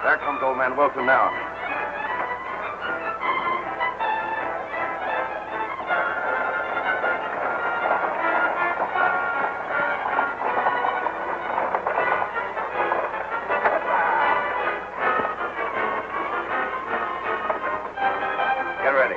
There comes old man Wilson now. Get ready.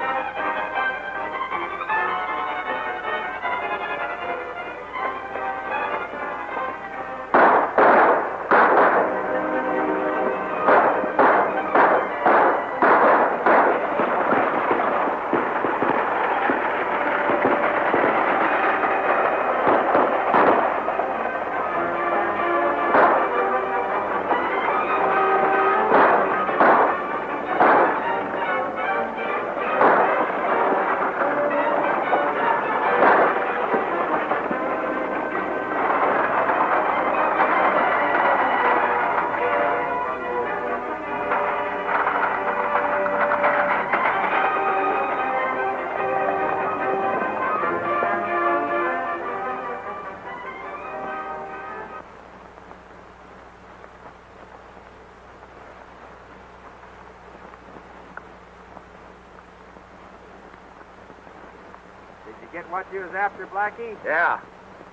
Get what you was after, Blackie? Yeah.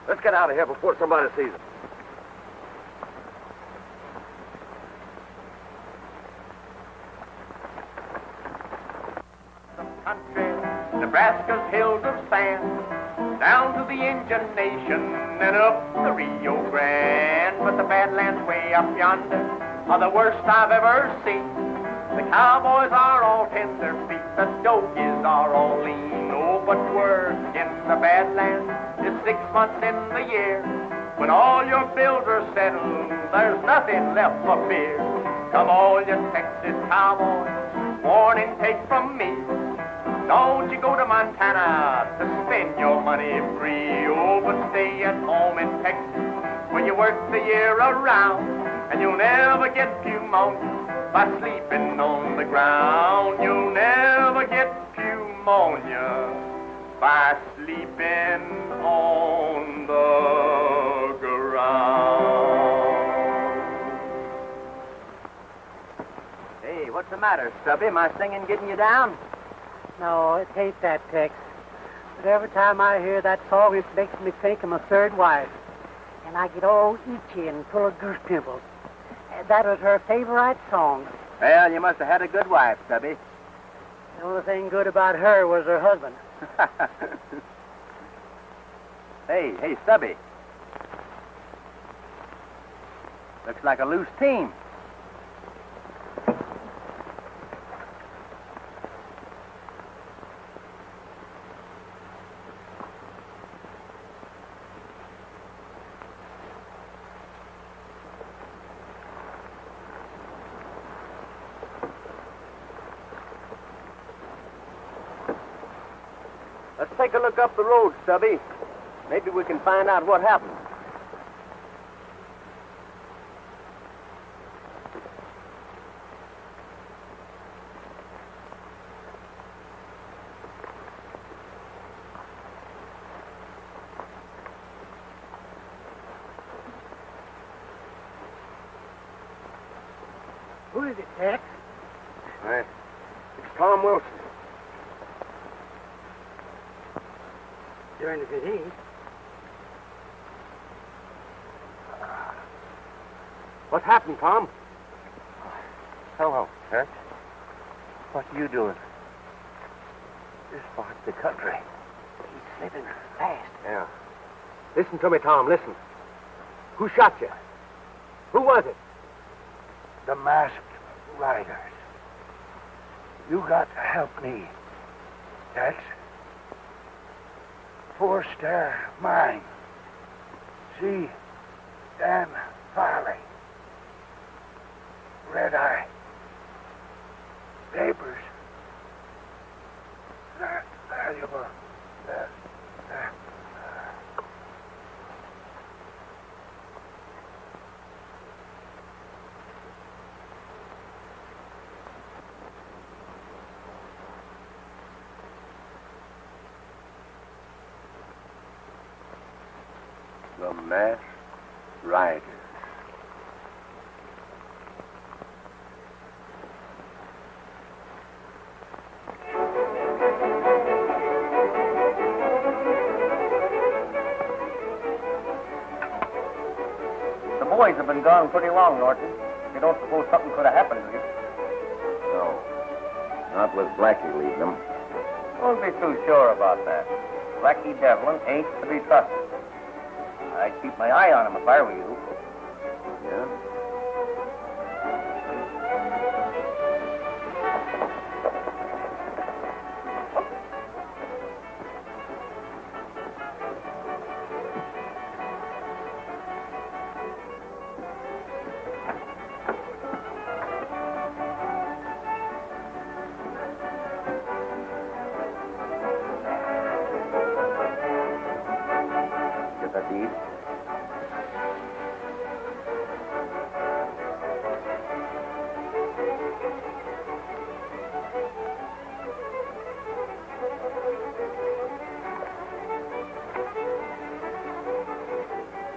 Let's get out of here before somebody sees us. Country, Nebraska's hills of sand, down to the Indian Nation and up the Rio Grande. But the Badlands way up yonder are the worst I've ever seen. The cowboys are all tender feet, the dogies are all lean. Oh, but work in the Badlands is 6 months in the year. When all your bills are settled, there's nothing left for fear. Come all you Texas cowboys, warning take from me. Don't you go to Montana to spend your money free. Oh, but stay at home in Texas where you work the year around, and you'll never get pneumonia by sleeping on the ground. You'll never get pneumonia by sleeping on the ground. Hey, what's the matter, Stubby? My singing getting you down? No, it ain't that, Tex. But every time I hear that song, it makes me think of my third wife. And I get all itchy and full of goose pimples. That was her favorite song. Well, you must have had a good wife, Stubby. The only thing good about her was her husband. Hey, Stubby. Looks like a loose team. Let's take a look up the road, Stubby. Maybe we can find out what happened. Who is it, Tex? It's Tom Wilson. Darn if it ain't. What happened, Tom? Hello, Tex. What are you doing? This part's the country. He's slipping fast. Yeah. Listen to me, Tom, listen. Who shot you? Who was it? The masked riders. You got to help me, Tex. Forced their mine. See, Dan Farley. Red Eye. Papers. Valuable. The masked riders. been gone pretty long, Norton. You don't suppose something could have happened to you? No. Not with Blackie leading them. Don't be too sure about that. Blackie Devlin ain't to be trusted. I'd keep my eye on him if I were you. Yeah? Get that deed?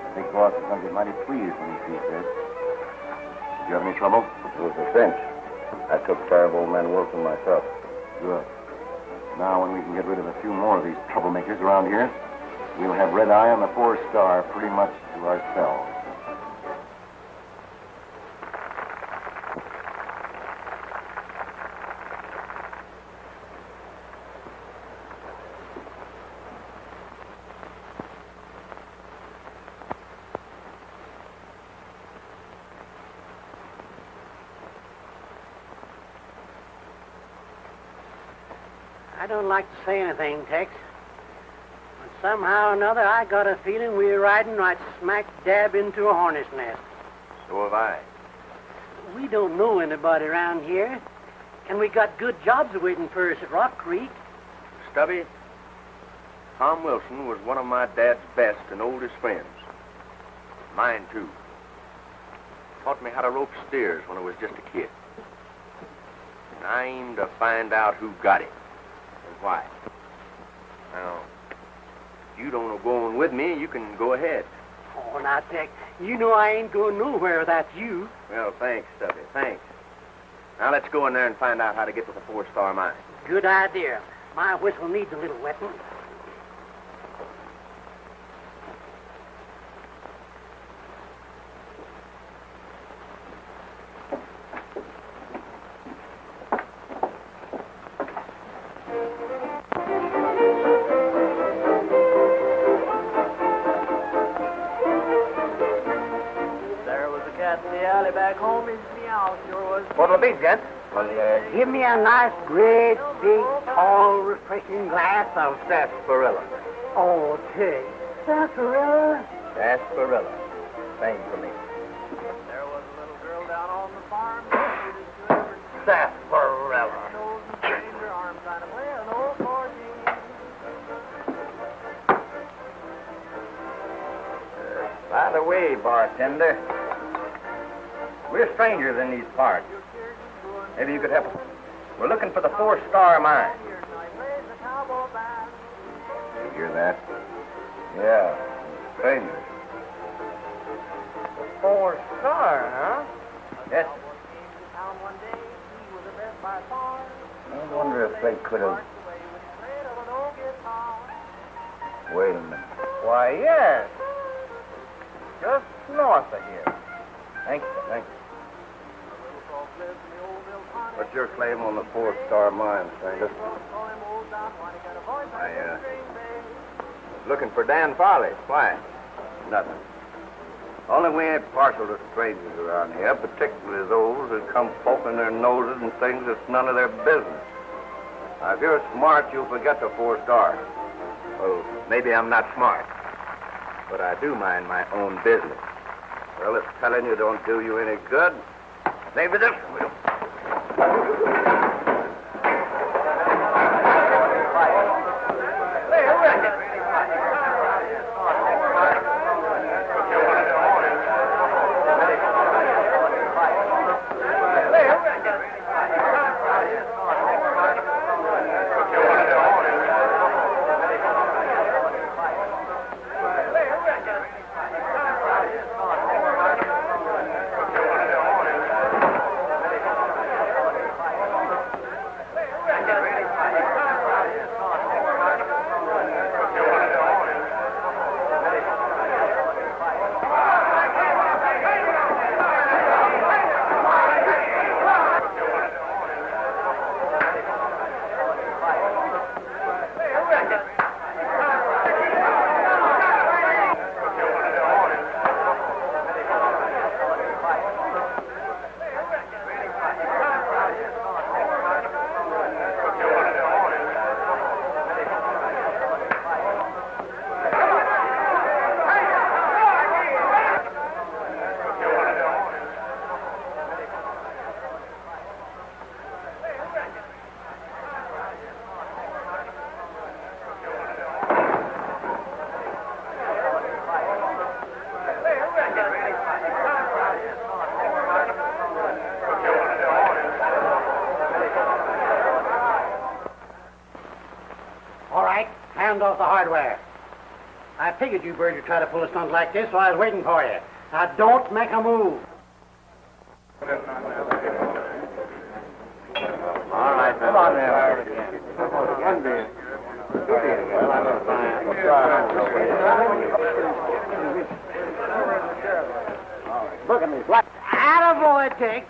I think boss is going to be mighty pleased when he sees this. Did you have any trouble? It was a cinch. I took care of old man Wilson myself. Good. Now, when we can get rid of a few more of these troublemakers around here, we'll have Red Eye on the 4-star pretty much to ourselves. I don't like to say anything, Tex. But somehow or another, I got a feeling we're riding right smack dab into a hornet's nest. So have I. We don't know anybody around here, and we got good jobs waiting for us at Rock Creek. Stubby, Tom Wilson was one of my dad's best and oldest friends. Mine, too. Taught me how to rope steers when I was just a kid. And I aim to find out who got it and why. Now, if you don't know going with me, you can go ahead. Oh, now, Tex, you know I ain't going nowhere without you. Well, thanks, Stubby, thanks. Now, let's go in there and find out how to get to the 4-star mine. Good idea. My whistle needs a little wetting. What'll it be, gents? Well, give me a nice, great, big, tall, refreshing glass of... Sarsaparilla. Oh, Tex, sarsaparilla? Sarsaparilla. Same for me. There was a little girl down on the farm. Sarsaparilla. Her arms trying to play an old 14. By the way, bartender, we're strangers in these parts. Maybe you could help us. We're looking for the 4-star mine. You hear that? Yeah, strangers. 4-star, huh? Yes. I wonder if they could have... Wait a minute. Why, yes. Just north of here. Thank you, thank you. What's your claim on the 4-star mine, stranger? I, was looking for Dan Farley. Why? Nothing. Only we ain't partial to strangers around here, particularly those who come poking their noses in things that's none of their business. Now, if you're smart, you'll forget the 4-star. Well, maybe I'm not smart, but I do mind my own business. Well, if telling you don't do you any good, maybe this will. hand off the hardware. I figured you birds would try to pull a stunt like this, so I was waiting for you. Now, don't make a move. All right, come on there. One beer. Well, I'm Look at me, Black. Attaboy, Tex.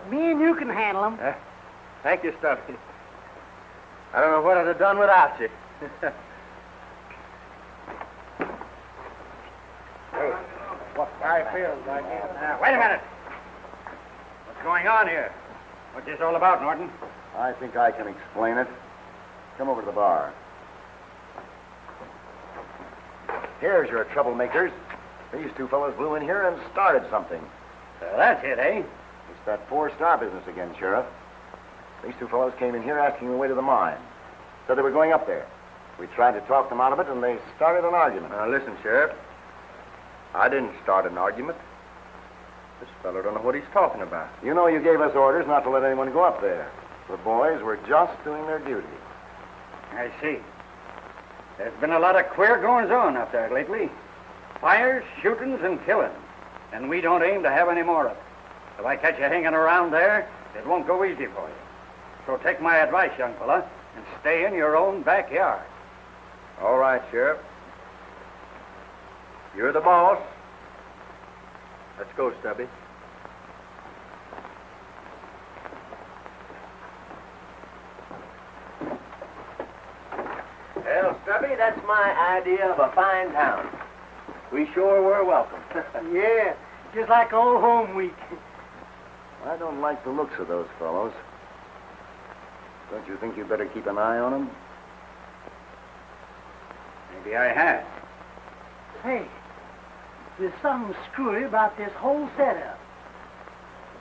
Me and you can handle them. Thank you, Stuffy. I don't know what I'd have done without you. What I feels like it. Wait a minute. What's going on here? What's this all about, Norton? I think I can explain it. Come over to the bar. Here's your troublemakers. These two fellows blew in here and started something. So that's it, eh? It's that four-star business again, Sheriff. These two fellows came in here asking the way to the mine. Said they were going up there. We tried to talk them out of it, and they started an argument. Now, listen, Sheriff. I didn't start an argument. This fellow don't know what he's talking about. You know you gave us orders not to let anyone go up there. The boys were just doing their duty. I see. There's been a lot of queer goings-on up there lately. Fires, shootings, and killings. And we don't aim to have any more of it. If I catch you hanging around there, it won't go easy for you. So take my advice, young fella, and stay in your own backyard. All right, Sheriff. You're the boss. Let's go, Stubby. Well, Stubby, that's my idea of a fine town. We sure were welcome. Yeah, just like old home week. I don't like the looks of those fellows. Don't you think you'd better keep an eye on them? Maybe I had. Hey, there's something screwy about this whole setup.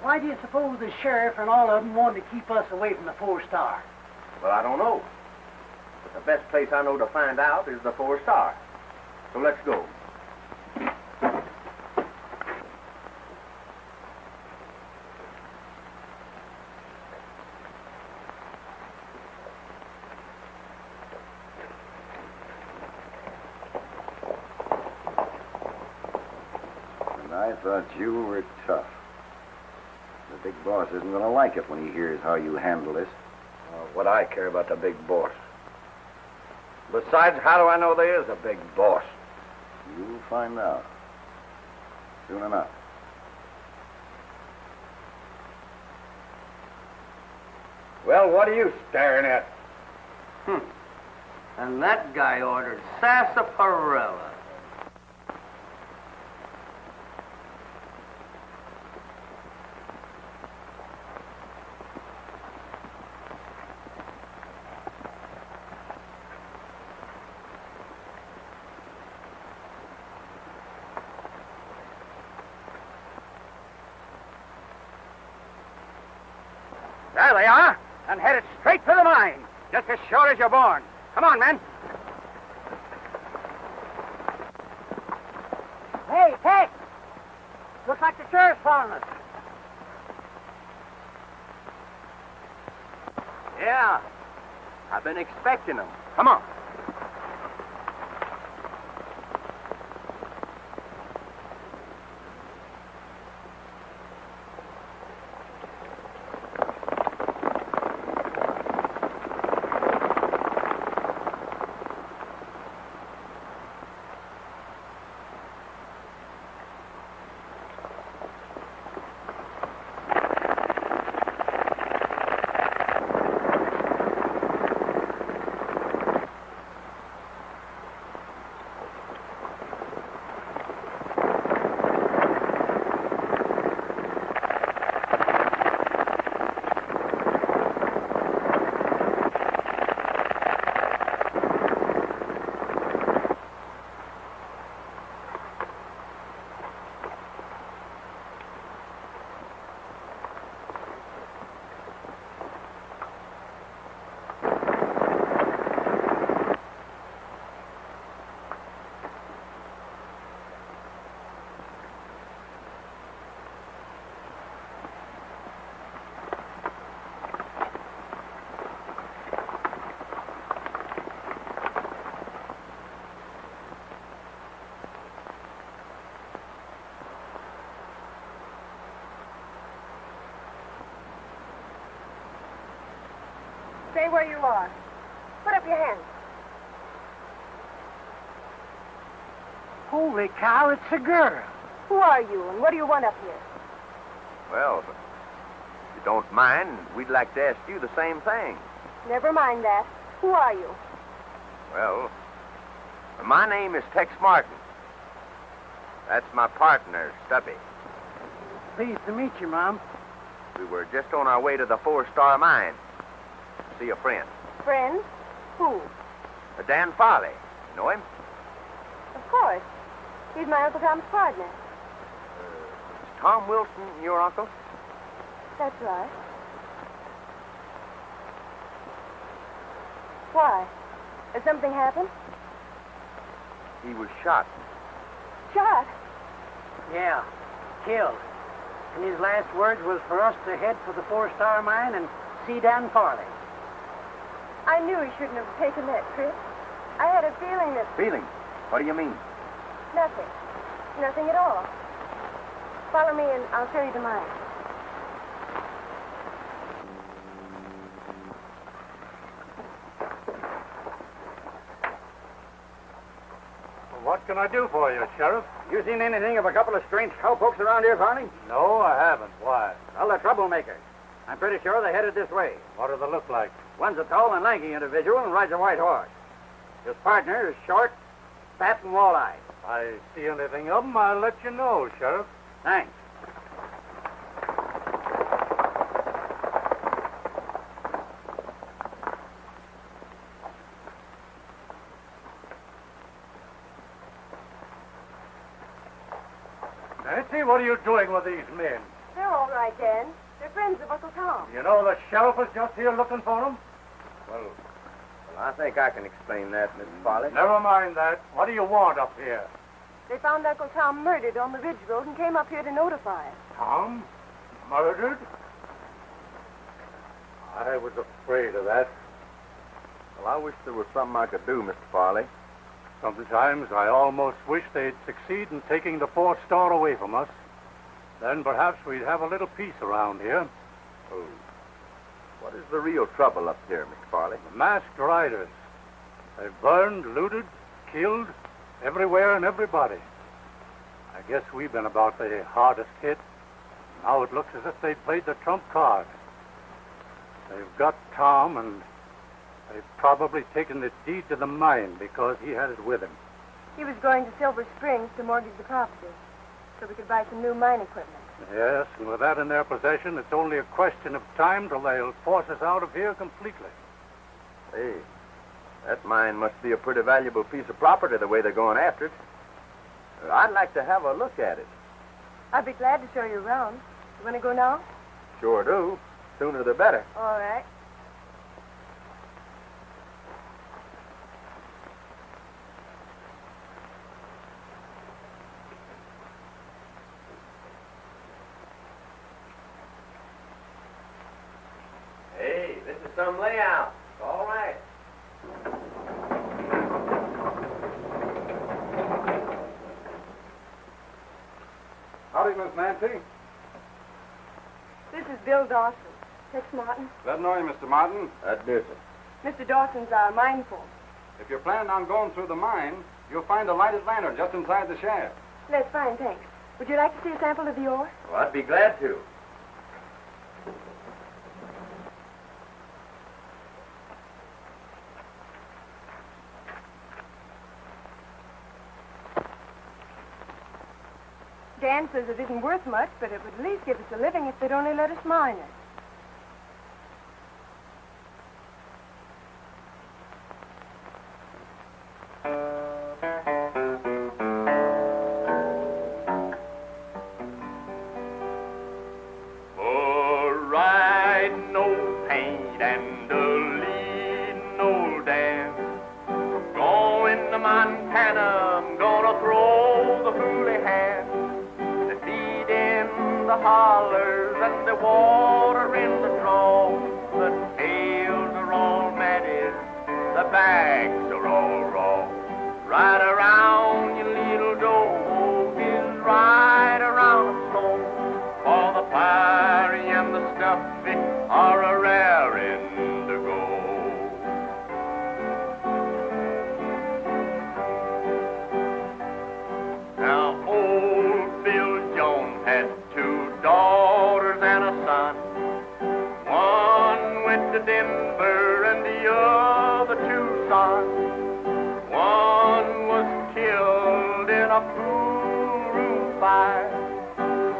Why do you suppose the sheriff and all of them wanted to keep us away from the four-star? Well, I don't know. But the best place I know to find out is the four-star. So let's go. I thought you were tough. The big boss isn't going to like it when he hears how you handle this. What I care about the big boss. Besides, how do I know there is a big boss? You'll find out. Soon enough. Well, what are you staring at? And that guy ordered sarsaparilla. There they are, and headed straight for the mine, just as sure as you're born. Come on, men. Hey, Tex! Looks like the sheriff's following us. Yeah. I've been expecting them. Come on. Stay where you are. Put up your hands. Holy cow, it's a girl. Who are you, and what do you want up here? Well, if you don't mind, we'd like to ask you the same thing. Never mind that. Who are you? Well, my name is Tex Martin. That's my partner, Stubby. Pleased to meet you, Mom. We were just on our way to the 4-Star Mine. See a friend. Friend? Who? Dan Farley. You know him? Of course. He's my Uncle Tom's partner. Is Tom Wilson your uncle? That's right. Why? Has something happened? He was shot. Shot? Yeah, killed. And his last words was for us to head for the 4-Star Mine and see Dan Farley. I knew he shouldn't have taken that trip. I had a feeling that... Feeling? What do you mean? Nothing. Nothing at all. Follow me and I'll show you the mine. What can I do for you, Sheriff? You seen anything of a couple of strange cowpokes around here, Farley? No, I haven't. Why? Well, they're troublemakers. I'm pretty sure they're headed this way. What do they look like? One's a tall and lanky individual and rides a white horse. His partner is short, fat, and wall-eyed. I see anything of them, I'll let you know, Sheriff. Thanks. Nancy, what are you doing with these men? They're all right, Dan. They're friends of Uncle Tom. You know the sheriff is just here looking for them? Well, I think I can explain that, Mrs. Farley. Never mind that. What do you want up here? They found Uncle Tom murdered on the Ridge Road and came up here to notify us. Tom? Murdered? I was afraid of that. Well, I wish there was something I could do, Mr. Farley. Sometimes I almost wish they'd succeed in taking the 4-Star away from us. Then perhaps we'd have a little peace around here. Oh. What is the real trouble up here, Mr. Farley? The masked riders. They've burned, looted, killed, everywhere and everybody. I guess we've been about the hardest hit. Now it looks as if they'd played the trump card. They've got Tom, and they've probably taken the deed to the mine because he had it with him. He was going to Silver Springs to mortgage the property so we could buy some new mine equipment. Yes, and with that in their possession, it's only a question of time till they'll force us out of here completely. Hey, that mine must be a pretty valuable piece of property the way they're going after it. I'd like to have a look at it. I'd be glad to show you around. You want to go now? Sure do. Sooner the better. All right. Hey, this is some layout. All right. Howdy, Miss Nancy. This is Bill Dawson. Tex Martin. Glad to know you, Mr. Martin. That does it. Mr. Dawson's our mine folk. If you're planning on going through the mine, you'll find a lighted lantern just inside the shaft. That's fine, thanks. Would you like to see a sample of the ore? Well, I'd be glad to. Dan says it isn't worth much, but it would at least give us a living if they'd only let us mine it. Hollers and the water in the trough. The tails are all matted, the backs are all raw. Right around your little dog is right around the stone. For the fiery and the stuffy are a raring to go. blue fire.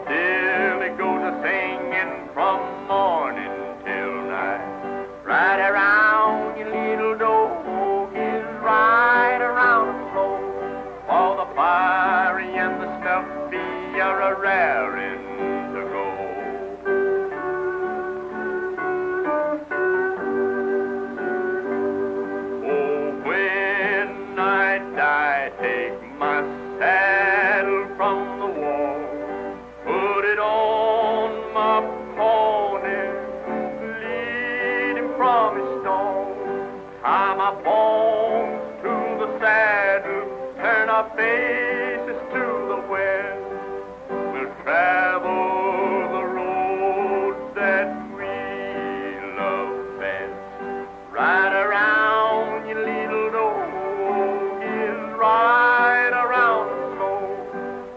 Still it goes a-singing from morning till night. Right around your little dog is right around the floor. For the fiery and the stuffy are a-raring to go. Oh, when I die, take my saddle from the wall, put it on my pony, lead him from his stall, tie my bones to the saddle, turn our faces to the west. We'll travel the road that we love best. Ride around your little dog is right around the slow.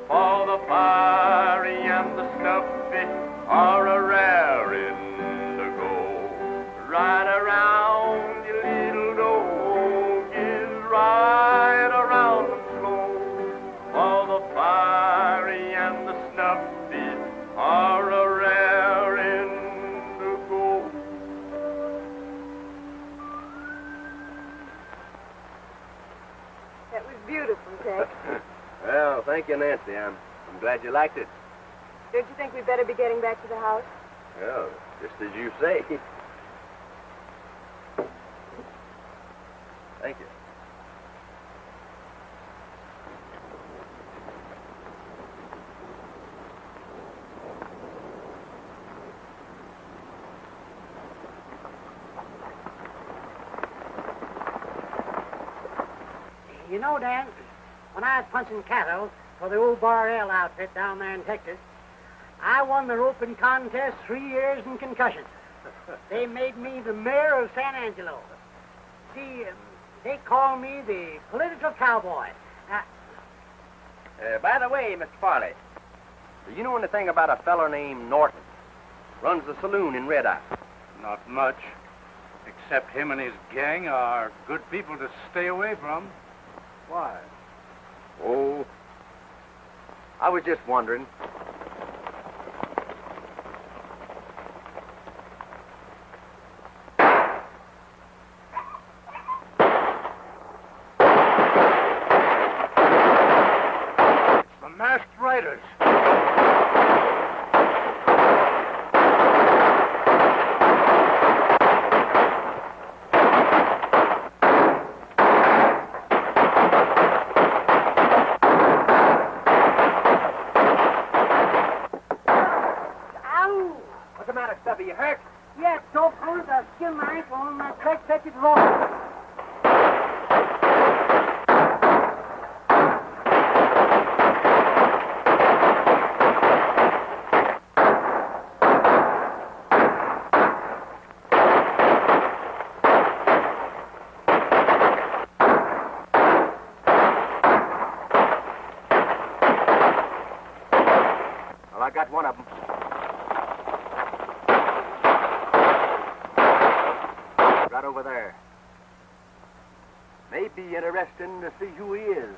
For the fiery and the stuffy are a-raring to go. Right around your little dog is right around the slow. For the fiery and the stuffy are a-raring to go. That was beautiful, Tex. Well, thank you, Nancy. I'm glad you liked it. Don't you think we'd better be getting back to the house? Well, just as you say. Thank you. You know, Dan, when I was punching cattle for the old Bar L outfit down there in Texas, I won the roping contest 3 years in concussion. They made me the mayor of San Angelo. See, they call me the political cowboy. By the way, Mr. Farley, do you know anything about a feller named Norton? Runs the saloon in Red Eye. Not much. Except him and his gang are good people to stay away from. Why? Oh, I was just wondering. The masked riders. What's the matter, Stubby? You hurt? Yeah, it's so cold I skinned my ankle on my crack fetched raw. Well, I got one of them. Right over there. May be interesting to see who he is.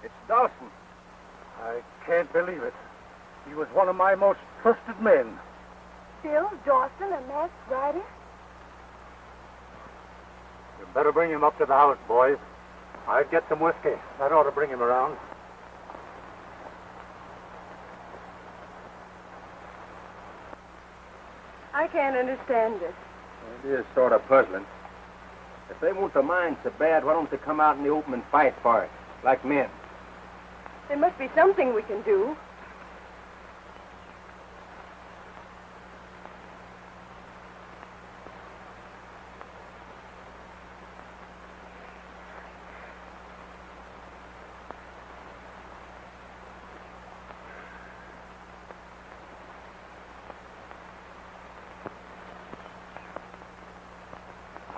It's Dawson. I can't believe it. He was one of my most trusted men. Bill Dawson, a masked rider? You better bring him up to the house, boys. I'd get some whiskey. That ought to bring him around. I can't understand it. It is sort of puzzling. If they want the mine so bad, why don't they come out in the open and fight for it, like men? There must be something we can do.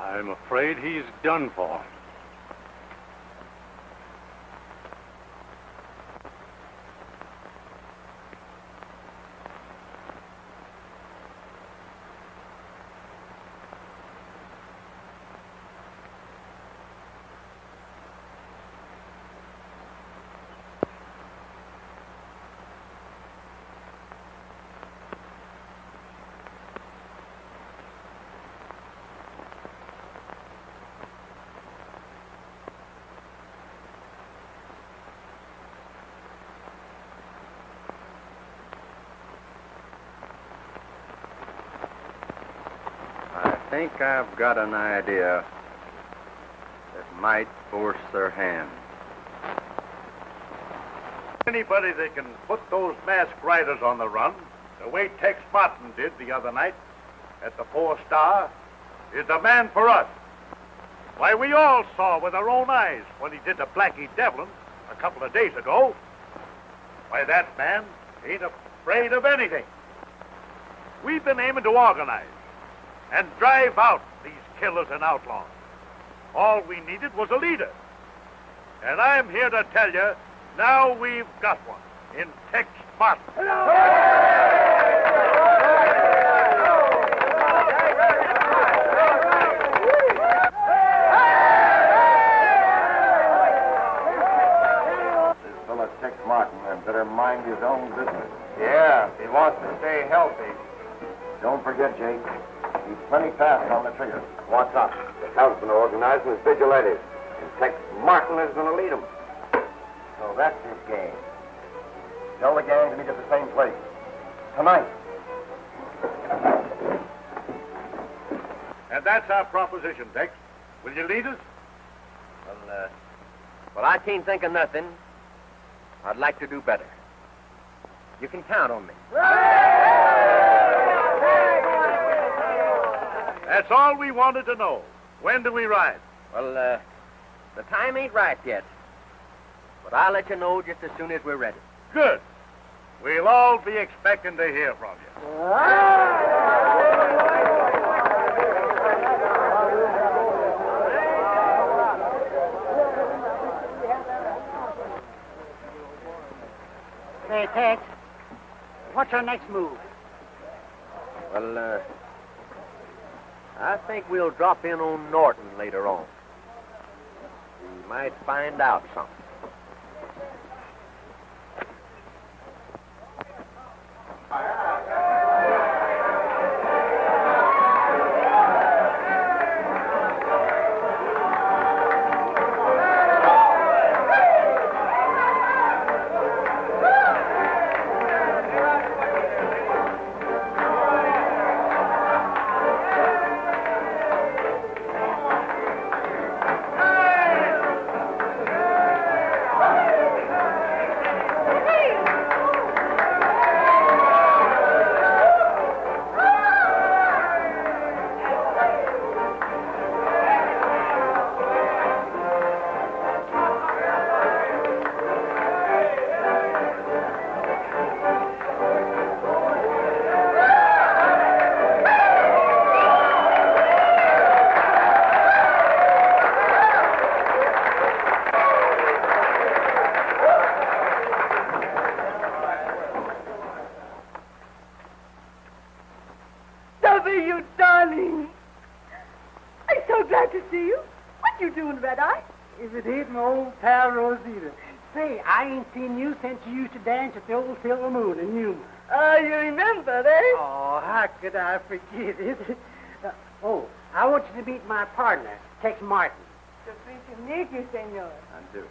I'm afraid he's done for. think I've got an idea that might force their hand. Anybody that can put those masked riders on the run, the way Tex Martin did the other night at the 4 Star, is the man for us. Why, we all saw with our own eyes what he did to Blackie Devlin a couple of days ago. Why, that man ain't afraid of anything. We've been aiming to organize and drive out these killers and outlaws. All we needed was a leader. And I'm here to tell you, now we've got one in Tex Martin. This fellow Tex Martin had better mind his own business. Yeah, he wants to stay healthy. Don't forget, Jake. He's plenty fast on the trigger. What's up? The town's been organizing as vigilantes, and Tex Martin is going to lead them. So that's his game. Tell the gang to meet at the same place. Tonight. And that's our proposition, Tex. Will you lead us? Well, I can't think of nothing. I'd like to do better. You can count on me. That's all we wanted to know. When do we ride? Well, the time ain't right yet. But I'll let you know just as soon as we're ready. Good. We'll all be expecting to hear from you. Say, Tex, what's our next move? Well, I think we'll drop in on Norton later on. We might find out something. You darling. I'm so glad to see you. What you doing, Red Eye? If it ain't my old pal Rosita. Say, I ain't seen you since you used to dance at the old Silver Moon in Yuma. You remember, eh? Oh, how could I forget it? I want you to meet my partner, Tex Martin. So pleased to meet you, senor. I do.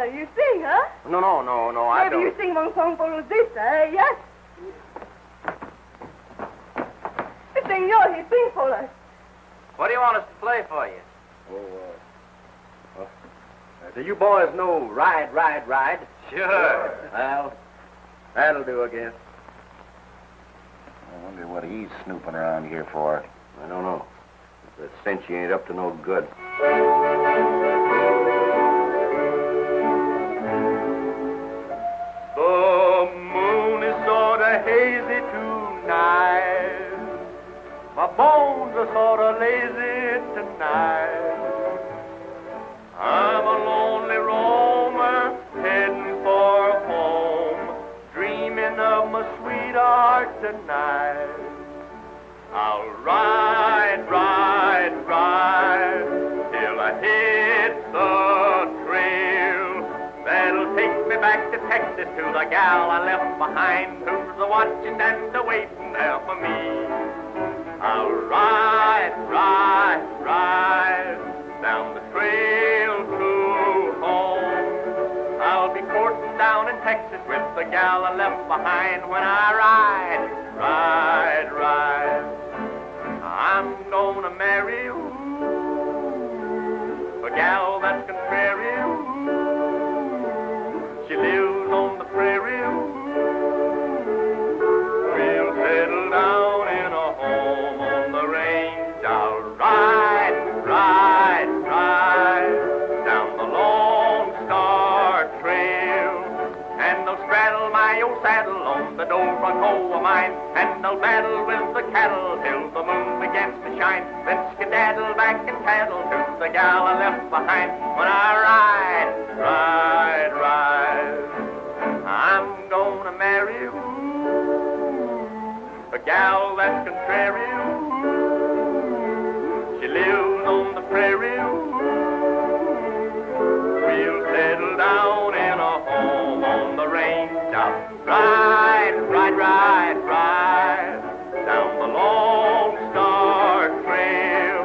You sing, huh? No, I Maybe don't. you sing one song for Rosita, eh? Yes? Senor, he sing for us. What do you want us to play for you? Do you boys know Ride, Ride, Ride? Sure. Well, that'll do, I guess. I wonder what he's snooping around here for. I don't know. The cinch ain't up to no good. The moon is sort of hazy tonight. My bones are sort of lazy tonight. I'm a lonely roamer heading for home, dreaming of my sweetheart tonight. I'll ride, ride, ride till I hit the trail. That'll take me back to Texas to the gal I left behind, who's a-watching and a-waiting there for me. I'll ride, ride, ride down the trail to home. I'll be courting down in Texas with the gal I left behind when I ride, ride, ride. I'm gonna marry you, a gal that's contrary. She lives on the prairie. We'll settle down in a home on the range. I'll ride, ride, ride down the Lone Star Trail, and I'll straddle my old saddle on the Dobro of mine, and I'll battle with the cattle till the moon begins to shine. Then skedaddle back and paddle to the gal I left behind when I ride, ride, ride. I'm gonna marry you, a gal that's contrary. She lives on the prairie. We'll settle down in a home on the range. I'll ride, ride, ride, ride down the Lone Star Trail,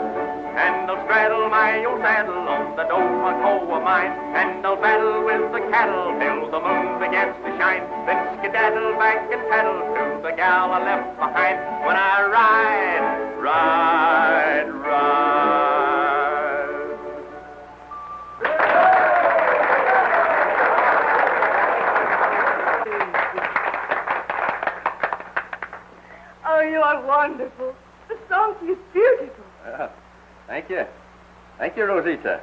and I'll straddle my old saddle on the Dobro of mine, and I'll battle with the cattle till the moon begins to shine. Then skedaddle back and paddle to the gal I left behind when I ride, ride, ride. Oh, you are wonderful. The song is beautiful. Thank you. Thank you, Rosita.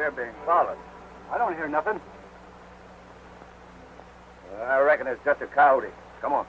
We're being followed. I don't hear nothing. I reckon it's just a coyote. Come on.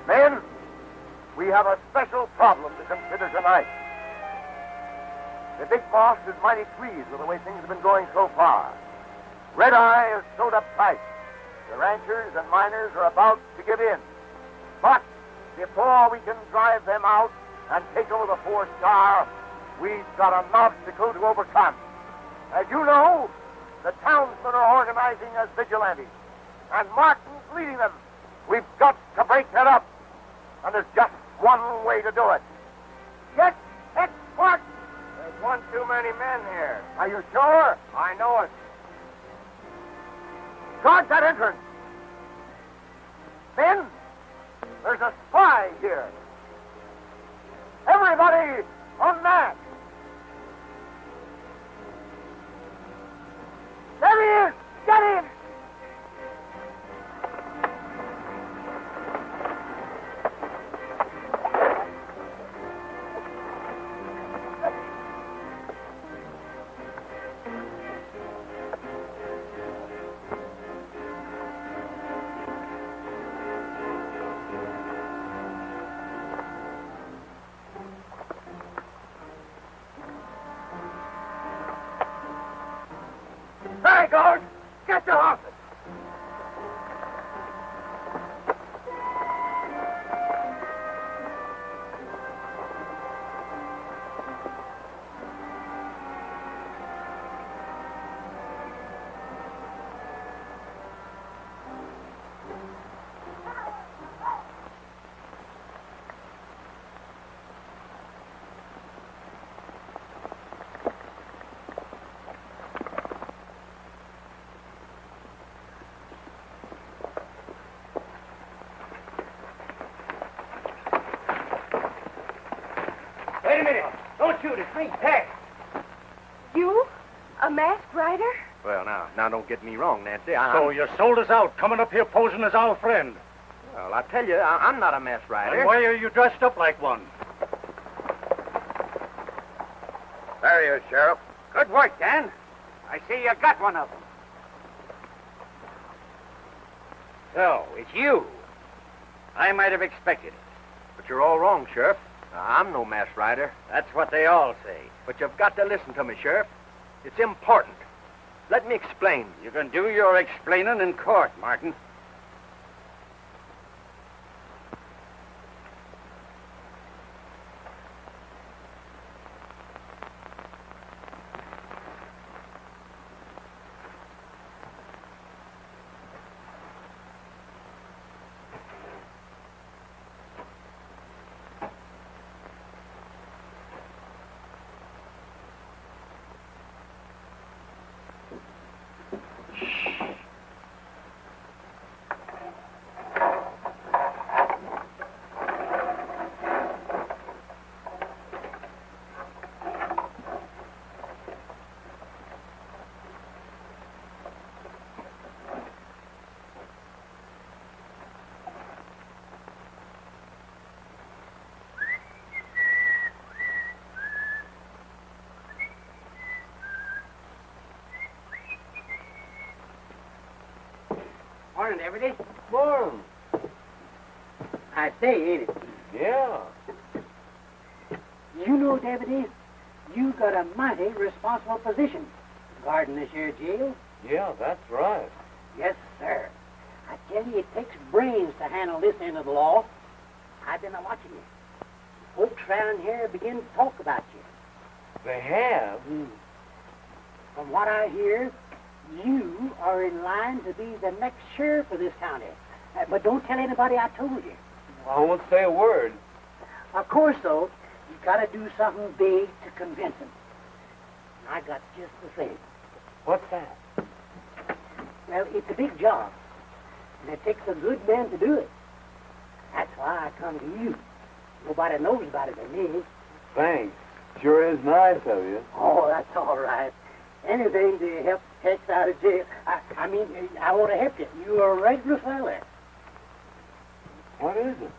Men, we have a special problem to consider tonight. The big boss is mighty pleased with the way things have been going so far. Red Eye is sewed up tight. The ranchers and miners are about to give in. But before we can drive them out and take over the 4-star, we've got an obstacle to overcome. As you know, the townsmen are organizing as vigilantes, and Martin's leading them. We've got to break that up. And there's just one way to do it. Get Tex Martin. There's one too many men here. Are you sure? I know it. Guard that entrance. Men, there's a spy here. Everybody on that. There he is. Get him. Hey, guard! Get your horses! Wait a minute. Don't shoot. It's me, Tex. You? A masked rider? Well, now, don't get me wrong, Nancy. So you sold us out, coming up here posing as our friend. Well, I tell you, I'm not a masked rider. And why are you dressed up like one? There he is, Sheriff. Good work, Dan. I see you got one of them. So, it's you. I might have expected it. But you're all wrong, Sheriff. I'm no masked rider. That's what they all say. But you've got to listen to me, Sheriff. It's important. Let me explain. You can do your explaining in court, Martin. Morning, Deputy. Morning. I say, ain't it? Yeah. You know, Deputy, you got a mighty responsible position guarding this here jail. Yeah, that's right. Yes, sir. I tell you, it takes brains to handle this end of the law. I've been watching you. Folks around here begin to talk about you. They have? From what I hear, you are in line to be the next sheriff of this county. But don't tell anybody I told you. I won't say a word. Of course, though, you got to do something big to convince them. I got just the thing. What's that? Well, it's a big job, and it takes a good man to do it. That's why I come to you. Nobody knows about it but me. Thanks. Sure is nice of you. Oh, that's all right. Anything to help Tex out of jail. I mean, I want to help you. You're a regular fella. What is it?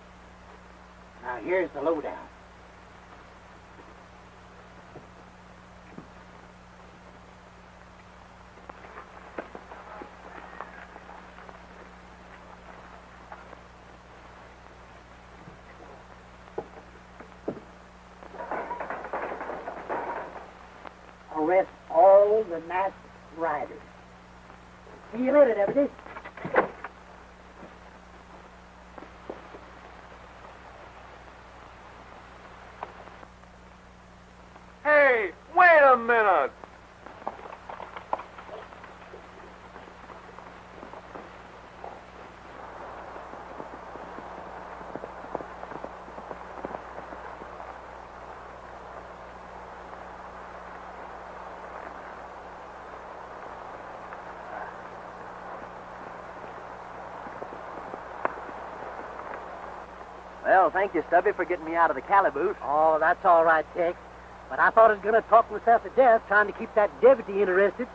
Now, here's the lowdown. Arrest all the masked riders. See you later, Deputy. Hey, wait a minute! Well, thank you, Stubby, for getting me out of the calaboose. Oh, that's all right, Tex. But I thought I was going to talk myself to death trying to keep that deputy interested.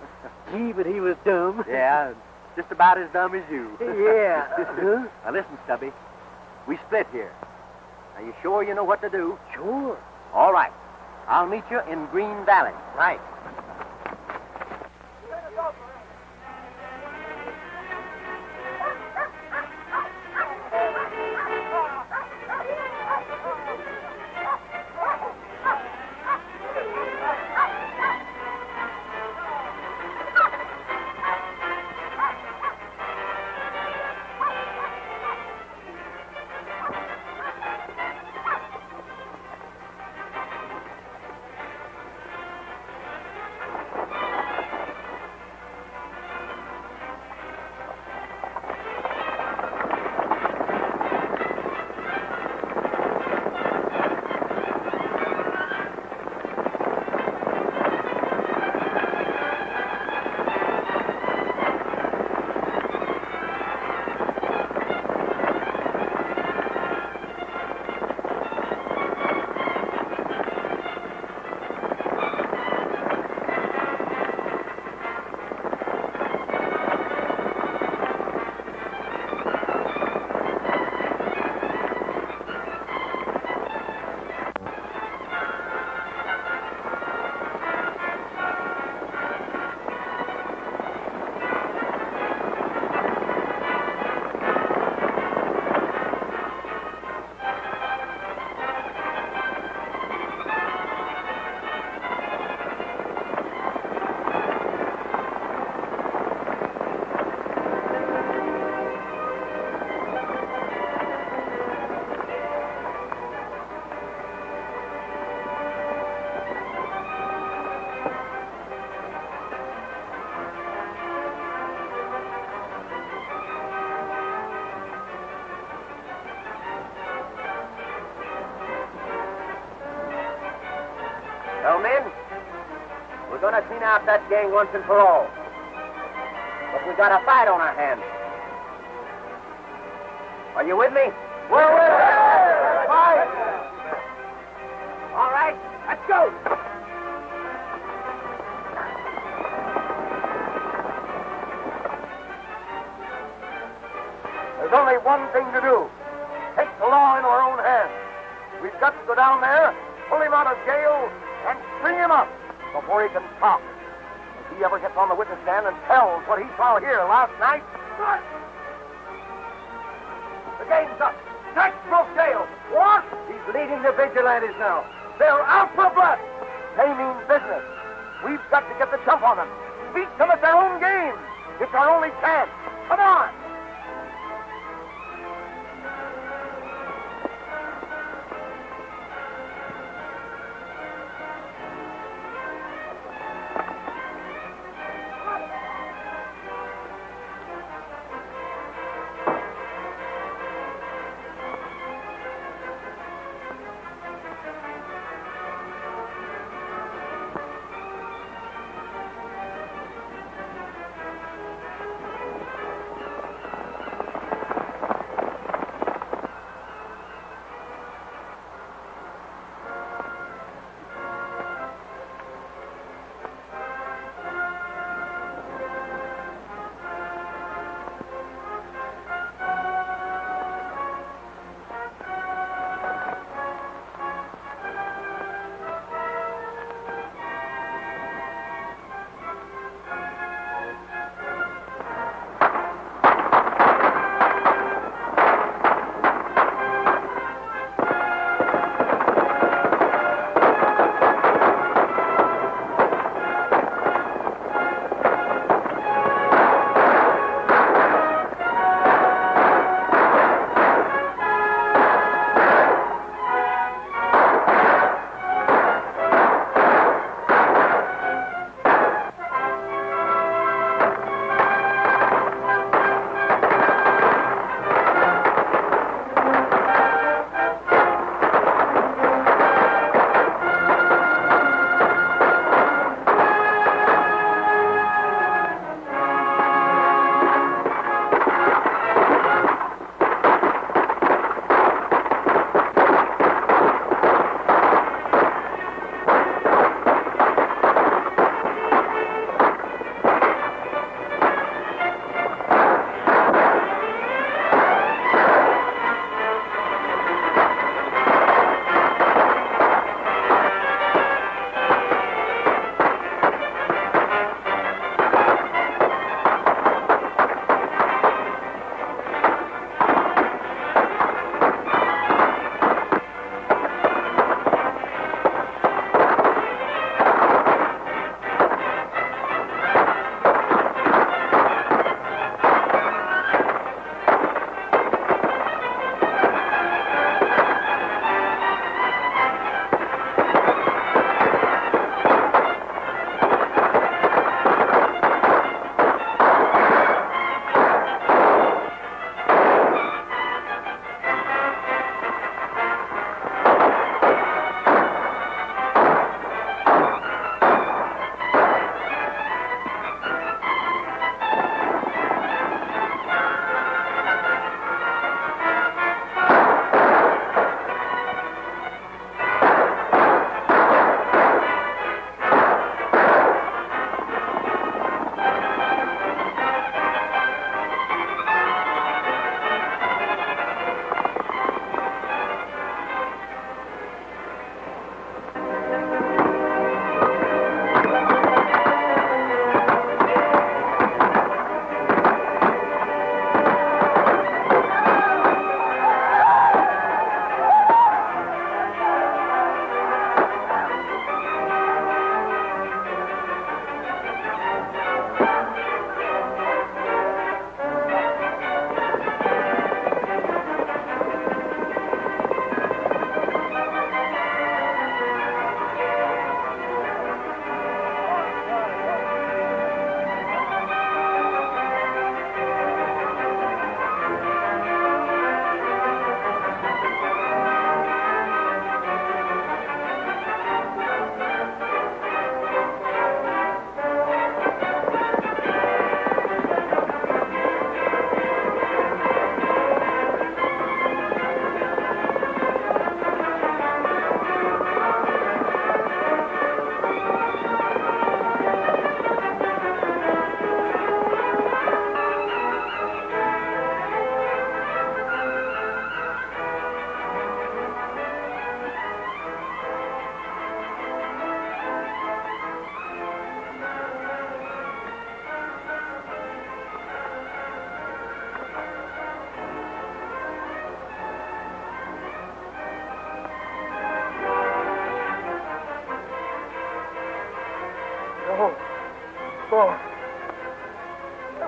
Gee, but he was dumb. Yeah, just about as dumb as you. Yeah. Huh? Now, listen, Stubby. We split here. Are you sure you know what to do? Sure. All right. I'll meet you in Green Valley. Right. Well, men, we're going to clean out that gang once and for all. But we got a fight on our hands. Are you with me? We're with it! Fight! All right, let's go. There's only one thing to do. Take the law into our own hands. We've got to go down there, pull him out of jail, and string him up before he can talk. If he ever gets on the witness stand and tells what he saw here last night, game's up. Tex broke jail. What? He's leading the vigilantes now. They're out for blood. They mean business. We've got to get the jump on them. Beat them at their own game. It's our only chance. Come on.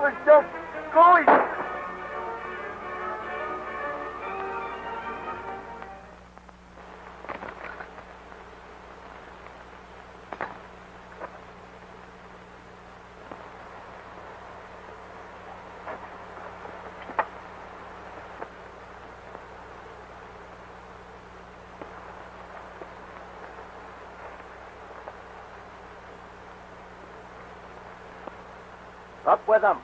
was just going. Up with them.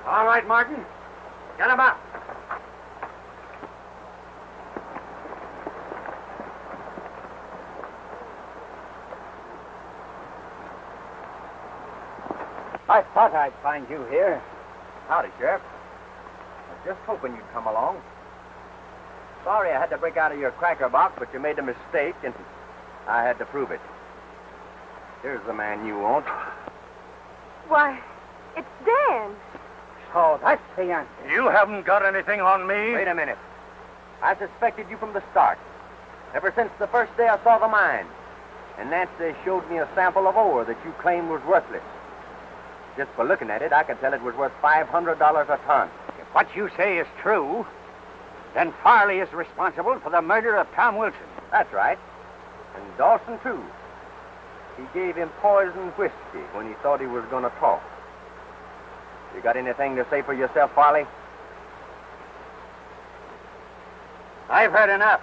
All right, Martin. Get him up. I thought I'd find you here. Howdy, Sheriff. I was just hoping you'd come along. Sorry I had to break out of your cracker box, but you made a mistake, and I had to prove it. Here's the man you want. Why, it's Dan. So that's the answer. You haven't got anything on me. Wait a minute. I suspected you from the start. Ever since the first day I saw the mine. And Nancy showed me a sample of ore that you claimed was worthless. Just for looking at it, I could tell it was worth $500 a ton. If what you say is true, then Farley is responsible for the murder of Tom Wilson. That's right. And Dawson, too. He gave him poisoned whiskey when he thought he was going to talk. You got anything to say for yourself, Farley? I've heard enough.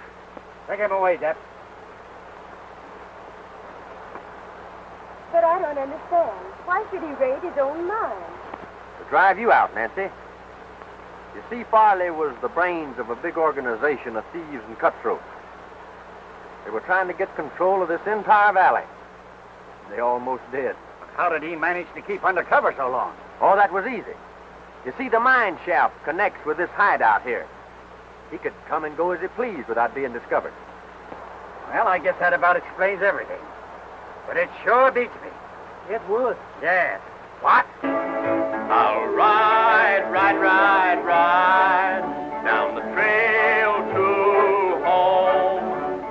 Take him away, Depp. But I don't understand. Why should he raid his own mine? To drive you out, Nancy. You see, Farley was the brains of a big organization of thieves and cutthroats. They were trying to get control of this entire valley. They almost did. How did he manage to keep under cover so long? Oh, that was easy. You see, the mine shaft connects with this hideout here. He could come and go as he pleased without being discovered. Well, I guess that about explains everything. But it sure beats me. It would. Yes. What? I'll ride, ride, ride, ride down the trail to home.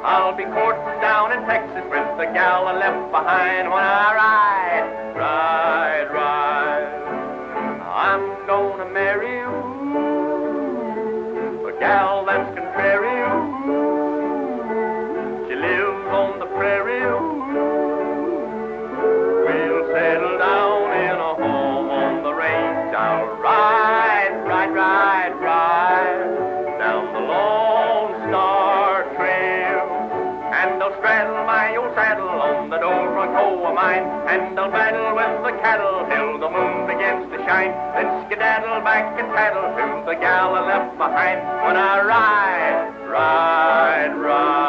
I'll be courting down in Texas with the gal I left behind when I ride, ride, ride. I'm gonna marry you, a gal that's contrary. She lives on the prairie. We'll settle down in a home on the range. I'll ride, ride, ride, ride down the Lone Star Trail. And I'll straddle my old saddle on the Dole Bronco of mine. And I'll battle with the cattle till the moon begins to shine. Then skedaddle back and paddle to the gal I left behind when I ride, ride, ride.